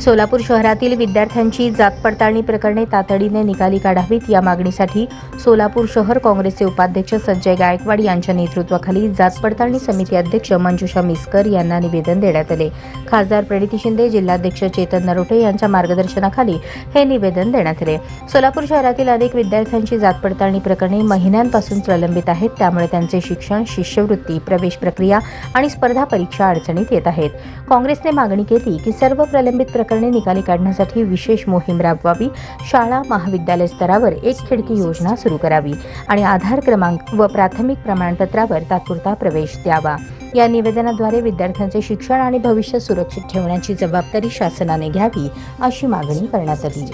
सोलापूर शहरातील विद्यार्थ्यांची जात पडताळणी प्रकरणे तातडीने निकाली काढावीत या मागणीसाठी सोलापूर शहर काँग्रेसचे उपाध्यक्ष संजय गायकवाड यांच्या नेतृत्वाखाली जात पडताळणी समिती अध्यक्ष मंजुषा मिस्कर यांना निवेदन देण्यात आले। खासदार प्रणिती शिंदे, जिल्हाध्यक्ष चेतन नरोटे यांच्या मार्गदर्शनाखाली हे निवेदन देण्यात आले। सोलापूर शहरातील अनेक विद्यार्थ्यांची जात पडताळणी प्रकरणे महिन्यांपासून प्रलंबित आहेत, त्यामुळे त्यांचे शिक्षण, शिष्यवृत्ती, प्रवेश प्रक्रिया आणि स्पर्धा परीक्षा अडचणीत येत आहेत। काँग्रेसने मागणी केली की सर्व प्रलंबित प्रकरणे निकाली काढण्यासाठी विशेष मोहीम राबवावी, शाळा महाविद्यालय स्तरावर एक खिडकी योजना सुरू करावी आणि आधार क्रमांक व प्राथमिक प्रमाणपत्रावर तात्पुरता प्रवेश द्यावा। या निवेदनाद्वारे विद्यार्थ्यांचे शिक्षण आणि भविष्य सुरक्षित ठेवण्याची जबाबदारी शासनाने घ्यावी अशी मागणी करण्यात आली।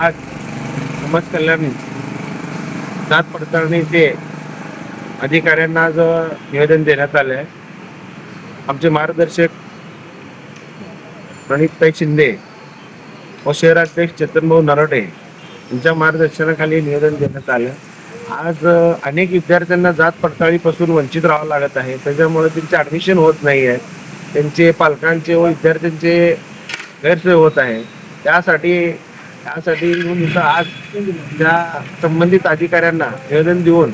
आज समाज कल्याण जात पडताळणीचे अधिकाऱ्यांना आज निवेदन देण्यात आले आहे। आमचे मार्गदर्शक प्रणितताई शिंदे व शहराध्यक्ष चेतनभाऊ नरोटे यांच्या मार्गदर्शनाखाली निवेदन देण्यात आलं। आज अनेक विद्यार्थ्यांना जात पडताळीपासून वंचित राहावं लागत आहे, त्याच्यामुळे त्यांचे ॲडमिशन होत नाही आहे, त्यांचे पालकांचे व विद्यार्थ्यांचे गैरसोय होत आहे। त्यासाठी इथं आज त्या संबंधित अधिकाऱ्यांना निवेदन देऊन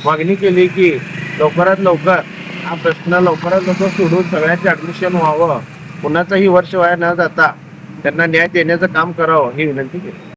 मागणी केली की लवकरात लवकर हा प्रश्न लवकरात लवकर सोडून सगळ्यांचे ॲडमिशन व्हावं, कुणाचाही वर्ष वाया न जाता त्यांना न्याय देण्याचं काम करावं ही विनंती केली।